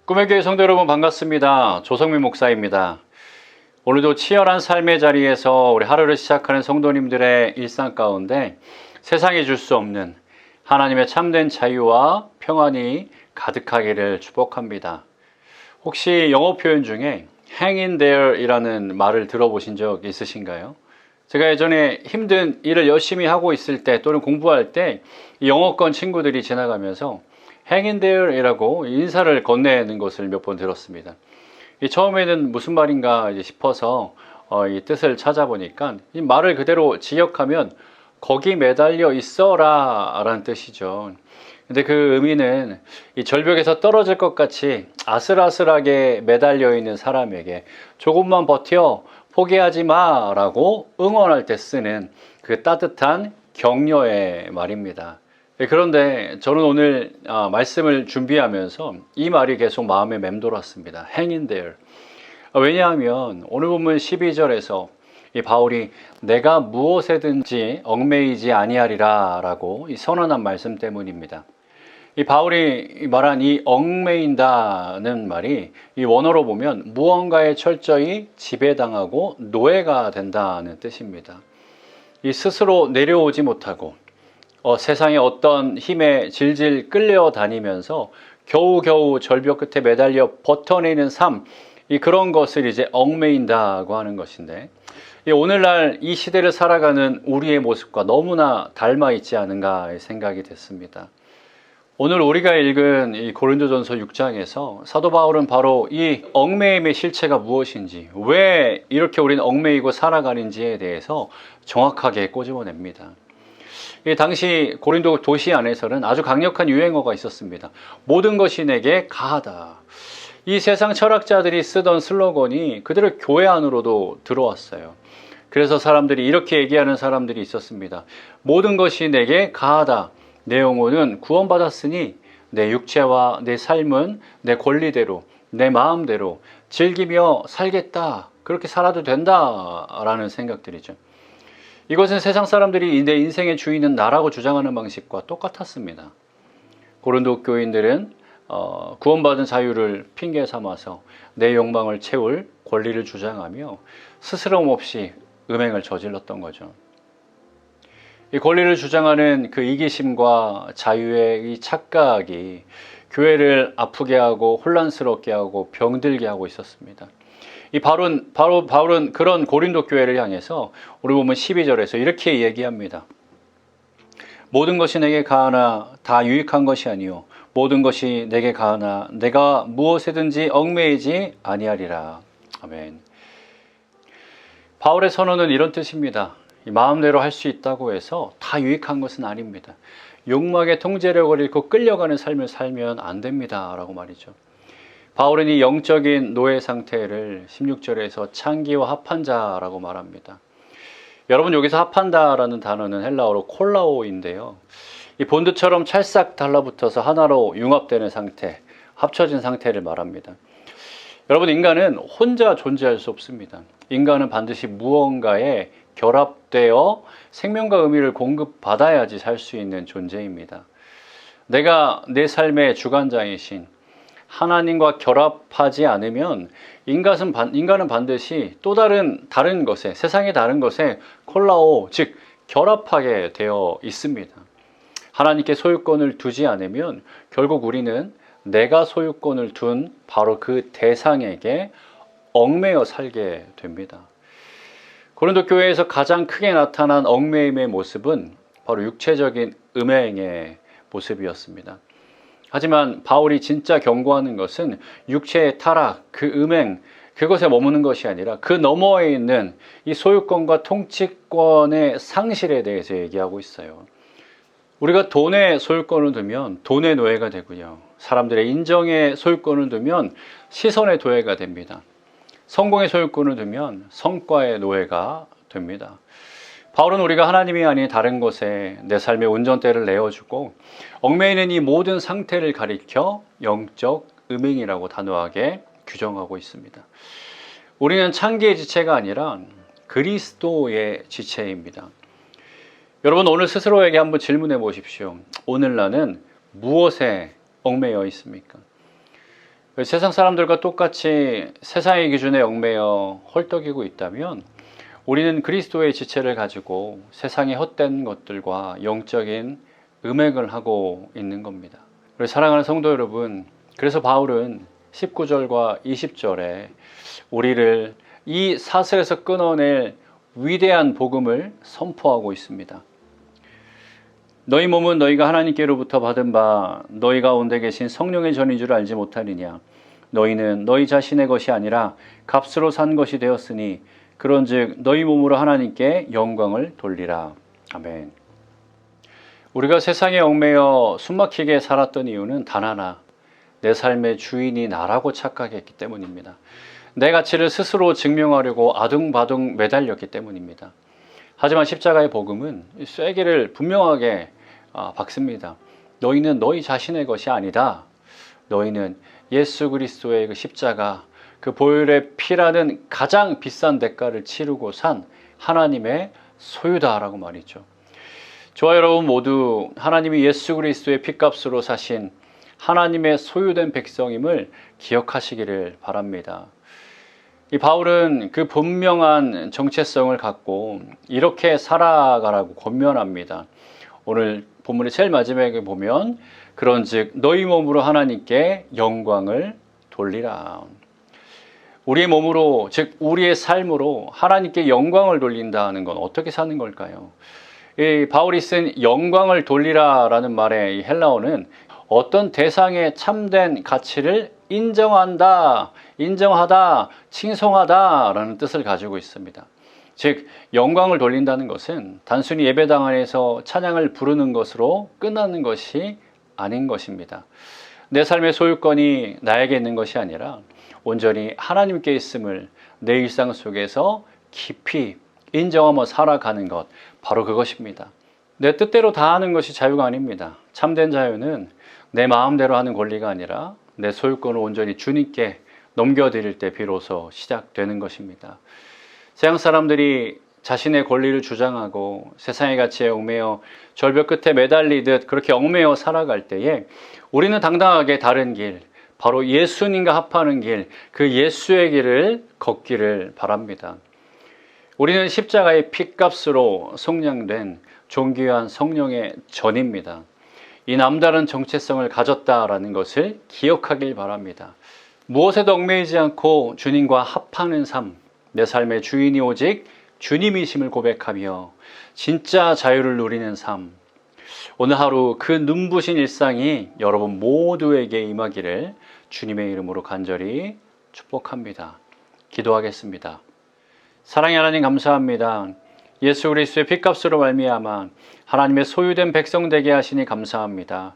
꿈의 교회 성도 여러분 반갑습니다. 조성민 목사입니다. 오늘도 치열한 삶의 자리에서 우리 하루를 시작하는 성도님들의 일상 가운데 세상이 줄 수 없는 하나님의 참된 자유와 평안이 가득하기를 축복합니다. 혹시 영어 표현 중에 hang in there 이라는 말을 들어보신 적 있으신가요? 제가 예전에 힘든 일을 열심히 하고 있을 때 또는 공부할 때 영어권 친구들이 지나가면서 hang in there 이라고 인사를 건네는 것을 몇 번 들었습니다. 처음에는 무슨 말인가 싶어서 이 뜻을 찾아보니까 이 말을 그대로 직역하면 거기 매달려 있어라 라는 뜻이죠. 근데 그 의미는 이 절벽에서 떨어질 것 같이 아슬아슬하게 매달려 있는 사람에게 조금만 버텨, 포기하지 마 라고 응원할 때 쓰는 그 따뜻한 격려의 말입니다. 그런데 저는 오늘 말씀을 준비하면서 이 말이 계속 마음에 맴돌았습니다. hang in there. 왜냐하면 오늘 본문 12절에서 이 바울이 내가 무엇에든지 얽매이지 아니하리라 라고 이 선언한 말씀 때문입니다. 이 바울이 말한 이 얽매인다는 말이 이 원어로 보면 무언가에 철저히 지배당하고 노예가 된다는 뜻입니다. 이 스스로 내려오지 못하고 세상의 어떤 힘에 질질 끌려다니면서 겨우겨우 절벽 끝에 매달려 버텨내는 삶, 그런 것을 이제 얽매인다고 하는 것인데, 오늘날 이 시대를 살아가는 우리의 모습과 너무나 닮아 있지 않은가 생각이 됐습니다. 오늘 우리가 읽은 이 고린도전서 6장에서 사도 바울은 바로 이 얽매임의 실체가 무엇인지, 왜 이렇게 우리는 얽매이고 살아가는지에 대해서 정확하게 꼬집어냅니다. 당시 고린도 도시 안에서는 아주 강력한 유행어가 있었습니다. 모든 것이 내게 가하다. 이 세상 철학자들이 쓰던 슬로건이 그대로 교회 안으로도 들어왔어요. 그래서 사람들이 이렇게 얘기하는 사람들이 있었습니다. 모든 것이 내게 가하다. 내 영혼은 구원받았으니 내 육체와 내 삶은 내 권리대로, 내 마음대로 즐기며 살겠다. 그렇게 살아도 된다라는 생각들이죠. 이것은 세상 사람들이 내 인생의 주인은 나라고 주장하는 방식과 똑같았습니다. 고린도 교인들은 구원받은 자유를 핑계 삼아서 내 욕망을 채울 권리를 주장하며 스스럼 없이 음행을 저질렀던 거죠. 이 권리를 주장하는 그 이기심과 자유의 이 착각이 교회를 아프게 하고 혼란스럽게 하고 병들게 하고 있었습니다. 바울은 그런 고린도 교회를 향해서 우리 보면 12절에서 이렇게 얘기합니다. 모든 것이 내게 가하나 다 유익한 것이 아니요 모든 것이 내게 가하나 내가 무엇에든지 얽매이지 아니하리라. 아멘. 바울의 선언은 이런 뜻입니다. 마음대로 할 수 있다고 해서 다 유익한 것은 아닙니다. 욕망의 통제력을 잃고 끌려가는 삶을 살면 안 됩니다 라고 말이죠. 바울은 이 영적인 노예 상태를 16절에서 창기와 합한 자라고 말합니다. 여러분, 여기서 합한다라는 단어는 헬라어로 콜라오인데요. 이 본드처럼 찰싹 달라붙어서 하나로 융합되는 상태, 합쳐진 상태를 말합니다. 여러분, 인간은 혼자 존재할 수 없습니다. 인간은 반드시 무언가에 결합되어 생명과 의미를 공급받아야지 살 수 있는 존재입니다. 내가 내 삶의 주관자이신 하나님과 결합하지 않으면 인간은 반드시 또 다른 것에, 세상의 다른 것에 콜라오, 즉 결합하게 되어 있습니다. 하나님께 소유권을 두지 않으면 결국 우리는 내가 소유권을 둔 바로 그 대상에게 얽매여 살게 됩니다. 고린도 교회에서 가장 크게 나타난 얽매임의 모습은 바로 육체적인 음행의 모습이었습니다. 하지만 바울이 진짜 경고하는 것은 육체의 타락, 그 음행, 그것에 머무는 것이 아니라 그 너머에 있는 이 소유권과 통치권의 상실에 대해서 얘기하고 있어요. 우리가 돈에 소유권을 두면 돈의 노예가 되고요. 사람들의 인정에 소유권을 두면 시선의 노예가 됩니다. 성공의 소유권을 두면 성과의 노예가 됩니다. 바울은 우리가 하나님이 아닌 다른 것에 내 삶의 운전대를 내어주고 얽매이는 이 모든 상태를 가리켜 영적 음행이라고 단호하게 규정하고 있습니다. 우리는 창기의 지체가 아니라 그리스도의 지체입니다. 여러분, 오늘 스스로에게 한번 질문해 보십시오. 오늘 나는 무엇에 얽매여 있습니까? 세상 사람들과 똑같이 세상의 기준에 얽매여 헐떡이고 있다면 우리는 그리스도의 지체를 가지고 세상의 헛된 것들과 영적인 음행을 하고 있는 겁니다. 우리 사랑하는 성도 여러분, 그래서 바울은 19절과 20절에 우리를 이 사슬에서 끊어낼 위대한 복음을 선포하고 있습니다. 너희 몸은 너희가 하나님께로부터 받은 바 너희 가운데 계신 성령의 전인 줄 알지 못하느냐. 너희는 너희 자신의 것이 아니라 값으로 산 것이 되었으니 그런즉 너희 몸으로 하나님께 영광을 돌리라. 아멘. 우리가 세상에 얽매여 숨막히게 살았던 이유는 단 하나, 내 삶의 주인이 나라고 착각했기 때문입니다. 내 가치를 스스로 증명하려고 아둥바둥 매달렸기 때문입니다. 하지만 십자가의 복음은 쐐기를 분명하게 박습니다. 너희는 너희 자신의 것이 아니다. 너희는 예수 그리스도의 그 십자가, 그 보혈의 피라는 가장 비싼 대가를 치르고 산 하나님의 소유다라고 말이죠. 저와 여러분 모두 하나님이 예수 그리스도의 피값으로 사신 하나님의 소유된 백성임을 기억하시기를 바랍니다. 이 바울은 그 분명한 정체성을 갖고 이렇게 살아가라고 권면합니다. 오늘 본문의 제일 마지막에 보면 그런즉 너희 몸으로 하나님께 영광을 돌리라. 우리의 몸으로, 즉 우리의 삶으로 하나님께 영광을 돌린다는 건 어떻게 사는 걸까요? 이 바울이 쓴 영광을 돌리라라는 말의 이 헬라어는 어떤 대상의 참된 가치를 인정한다, 인정하다, 칭송하다라는 뜻을 가지고 있습니다. 즉 영광을 돌린다는 것은 단순히 예배당 안에서 찬양을 부르는 것으로 끝나는 것이 아닌 것입니다. 내 삶의 소유권이 나에게 있는 것이 아니라 온전히 하나님께 있음을 내 일상 속에서 깊이 인정하며 살아가는 것, 바로 그것입니다. 내 뜻대로 다 하는 것이 자유가 아닙니다. 참된 자유는 내 마음대로 하는 권리가 아니라 내 소유권을 온전히 주님께 넘겨드릴 때 비로소 시작되는 것입니다. 세상 사람들이 자신의 권리를 주장하고 세상의 가치에 얽매여 절벽 끝에 매달리듯 그렇게 얽매여 살아갈 때에 우리는 당당하게 다른 길, 바로 예수님과 합하는 길, 그 예수의 길을 걷기를 바랍니다. 우리는 십자가의 피값으로 속량된 존귀한 성령의 전입니다. 이 남다른 정체성을 가졌다라는 것을 기억하길 바랍니다. 무엇에도 얽매이지 않고 주님과 합하는 삶, 내 삶의 주인이 오직 주님이심을 고백하며 진짜 자유를 누리는 삶, 오늘 하루 그 눈부신 일상이 여러분 모두에게 임하기를 주님의 이름으로 간절히 축복합니다. 기도하겠습니다. 사랑의 하나님 감사합니다. 예수 그리스도의 피값으로 말미암아 하나님의 소유된 백성 되게 하시니 감사합니다.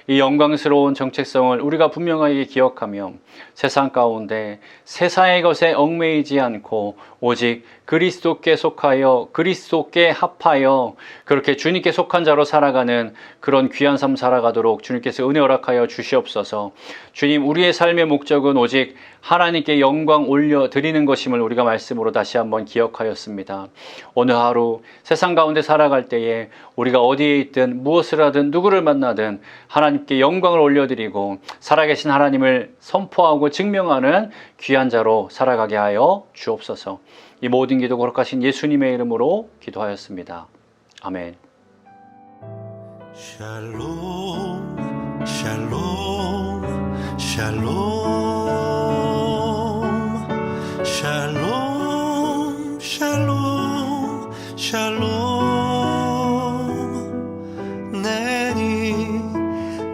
이 영광스러운 정체성을 우리가 분명하게 기억하며 세상 가운데 세상의 것에 얽매이지 않고 오직 그리스도께 속하여 그리스도께 합하여 그렇게 주님께 속한 자로 살아가는 그런 귀한 삶 살아가도록 주님께서 은혜 허락하여 주시옵소서. 주님, 우리의 삶의 목적은 오직 하나님께 영광 올려드리는 것임을 우리가 말씀으로 다시 한번 기억하였습니다. 오늘 하루 세상 가운데 살아갈 때에 우리가 어디에 있든 무엇을 하든 누구를 만나든 하나님께 영광을 올려드리고 살아계신 하나님을 선포하고 증명하는 귀한 자로 살아가게 하여 주옵소서. 이 모든 기도 거룩하신 예수님의 이름으로 기도하였습니다. 아멘. 샬롬 샬롬 샬롬 샬롬 샬롬 샬롬 내니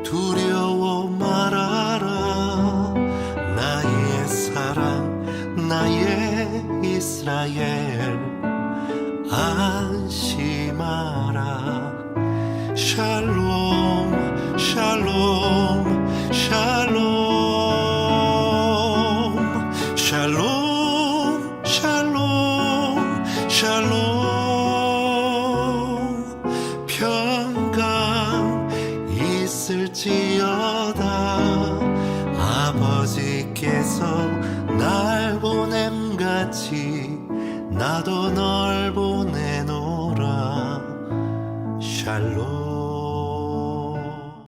두려워 말아라 나의 사랑 나의 이스라엘 안심하라 샬롬 샬롬 샬롬 샬롬 샬롬 샬롬 평강 있을지어다 아버지께서 날 보냄같이 나도 널 보내노라 샬롬